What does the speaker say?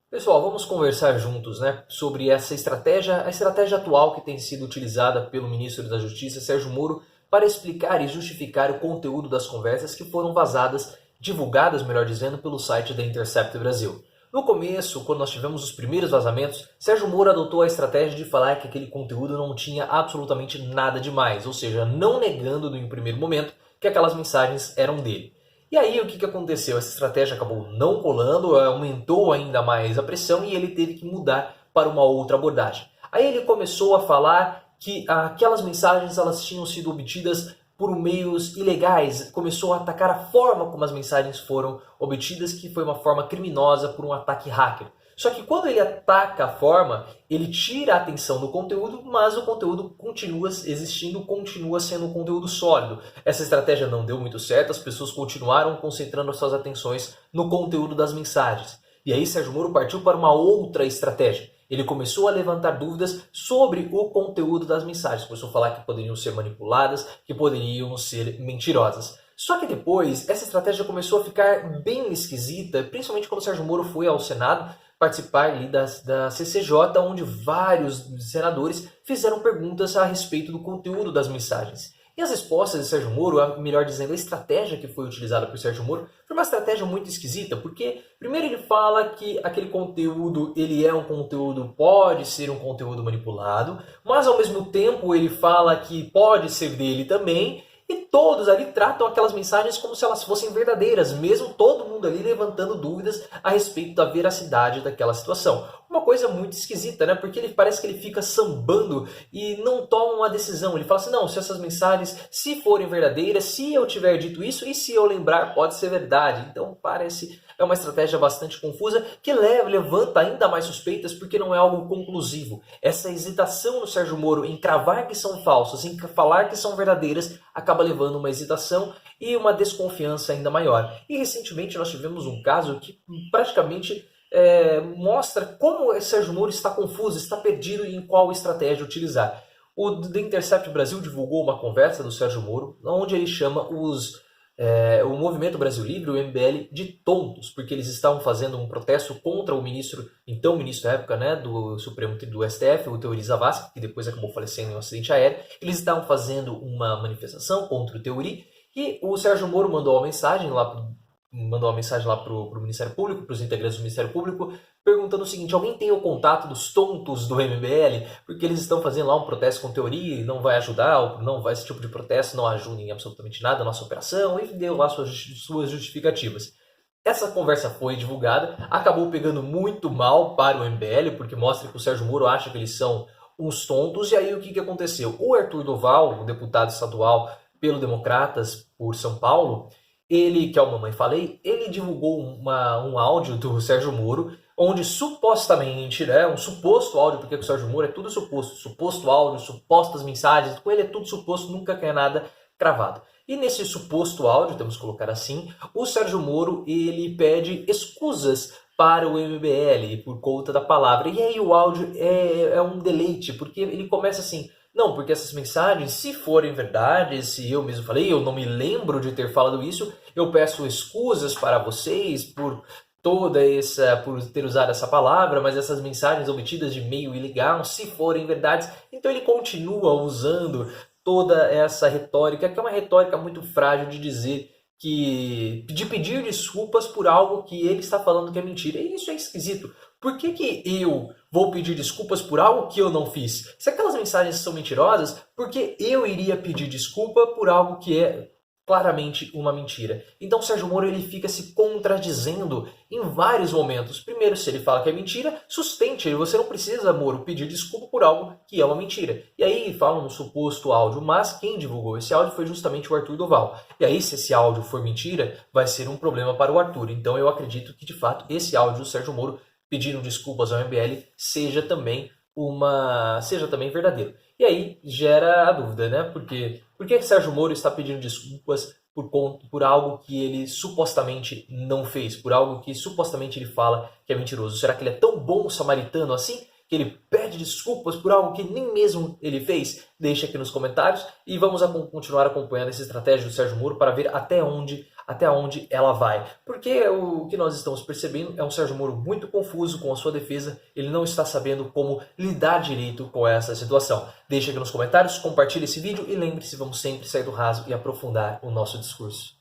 Pessoal, vamos conversar juntos, né, sobre essa estratégia, a estratégia atual que tem sido utilizada pelo ministro da Justiça, Sérgio Moro, para explicar e justificar o conteúdo das conversas que foram vazadas, divulgadas, melhor dizendo, pelo site da Intercept Brasil. No começo, quando nós tivemos os primeiros vazamentos, Sérgio Moro adotou a estratégia de falar que aquele conteúdo não tinha absolutamente nada demais, ou seja, não negando no primeiro momento que aquelas mensagens eram dele. E aí o que aconteceu? Essa estratégia acabou não colando, aumentou ainda mais a pressão e ele teve que mudar para uma outra abordagem. Aí ele começou a falar que aquelas mensagens elas tinham sido obtidas por meios ilegais, começou a atacar a forma como as mensagens foram obtidas, que foi uma forma criminosa por um ataque hacker. Só que quando ele ataca a forma, ele tira a atenção do conteúdo, mas o conteúdo continua existindo, continua sendo um conteúdo sólido. Essa estratégia não deu muito certo, as pessoas continuaram concentrando suas atenções no conteúdo das mensagens. E aí Sérgio Moro partiu para uma outra estratégia. Ele começou a levantar dúvidas sobre o conteúdo das mensagens. Começou a falar que poderiam ser manipuladas, que poderiam ser mentirosas. Só que depois, essa estratégia começou a ficar bem esquisita, principalmente quando o Sérgio Moro foi ao Senado participar ali da CCJ, onde vários senadores fizeram perguntas a respeito do conteúdo das mensagens. E as respostas de Sérgio Moro, melhor dizendo, a estratégia que foi utilizada por Sérgio Moro, foi uma estratégia muito esquisita, porque primeiro ele fala que aquele conteúdo, ele é um conteúdo, pode ser um conteúdo manipulado, mas ao mesmo tempo ele fala que pode ser dele também, e todos ali tratam aquelas mensagens como se elas fossem verdadeiras, mesmo todo mundo ali levantando dúvidas a respeito da veracidade daquela situação. Uma coisa muito esquisita, né? Porque ele parece que ele fica sambando e não toma uma decisão. Ele fala assim, não, se essas mensagens, se forem verdadeiras, se eu tiver dito isso, e se eu lembrar, pode ser verdade. Então parece é uma estratégia bastante confusa que levanta ainda mais suspeitas porque não é algo conclusivo. Essa hesitação do Sérgio Moro em cravar que são falsas, em falar que são verdadeiras, acaba levando uma hesitação e uma desconfiança ainda maior. E recentemente nós tivemos um caso que praticamente mostra como o Sérgio Moro está confuso, está perdido em qual estratégia utilizar. O The Intercept Brasil divulgou uma conversa do Sérgio Moro, onde ele chama o Movimento Brasil Livre, o MBL, de tontos, porque eles estavam fazendo um protesto contra o ministro, então ministro da época, né, do Supremo do STF, o Teori Zavascki, que depois acabou falecendo em um acidente aéreo. Eles estavam fazendo uma manifestação contra o Teori e o Sérgio Moro mandou uma mensagem lá para o Ministério Público, para os integrantes do Ministério Público, perguntando o seguinte: alguém tem o contato dos tontos do MBL? Porque eles estão fazendo lá um protesto com teoria e não vai ajudar, não vai, esse tipo de protesto não ajuda em absolutamente nada a nossa operação, e deu lá suas justificativas. Essa conversa foi divulgada, acabou pegando muito mal para o MBL, porque mostra que o Sérgio Moro acha que eles são uns tontos, e aí o que aconteceu? O Arthur Doval, o deputado estadual pelo Democratas por São Paulo, ele, que é o Mamãe Falei, ele divulgou um áudio do Sérgio Moro, onde supostamente, um suposto áudio, porque com o Sérgio Moro é tudo suposto áudio, supostas mensagens, com ele é tudo suposto, nunca quer nada cravado. E nesse suposto áudio, temos que colocar assim, o Sérgio Moro, ele pede escusas para o MBL por conta da palavra. E aí o áudio é um deleite, porque ele começa assim: não, porque essas mensagens, se forem verdade, se eu mesmo falei, eu não me lembro de ter falado isso, eu peço escusas para vocês por por ter usado essa palavra, mas essas mensagens obtidas de meio ilegal, se forem verdades, então ele continua usando toda essa retórica, que é uma retórica muito frágil de dizer de pedir desculpas por algo que ele está falando que é mentira. E isso é esquisito. Por que eu vou pedir desculpas por algo que eu não fiz? Se aquelas mensagens são mentirosas, por que eu iria pedir desculpa por algo que é claramente uma mentira? Então Sérgio Moro ele fica se contradizendo em vários momentos. Primeiro, se ele fala que é mentira, sustente ele. Você não precisa, Moro, pedir desculpa por algo que é uma mentira. E aí falam no suposto áudio, mas quem divulgou esse áudio foi justamente o Arthur Doval. E aí, se esse áudio for mentira, vai ser um problema para o Arthur. Então eu acredito que, de fato, esse áudio do Sérgio Moro pedindo desculpas ao MBL seja também verdadeiro. E aí gera a dúvida, né? Por que Sérgio Moro está pedindo desculpas por algo que ele supostamente não fez, por algo que supostamente ele fala que é mentiroso? Será que ele é tão bom samaritano assim que ele pede desculpas por algo que nem mesmo ele fez? Deixa aqui nos comentários e vamos continuar acompanhando essa estratégia do Sérgio Moro para ver até onde ela vai. Porque o que nós estamos percebendo é um Sérgio Moro muito confuso com a sua defesa, ele não está sabendo como lidar direito com essa situação. Deixa aqui nos comentários, compartilhe esse vídeo e lembre-se, vamos sempre sair do raso e aprofundar o nosso discurso.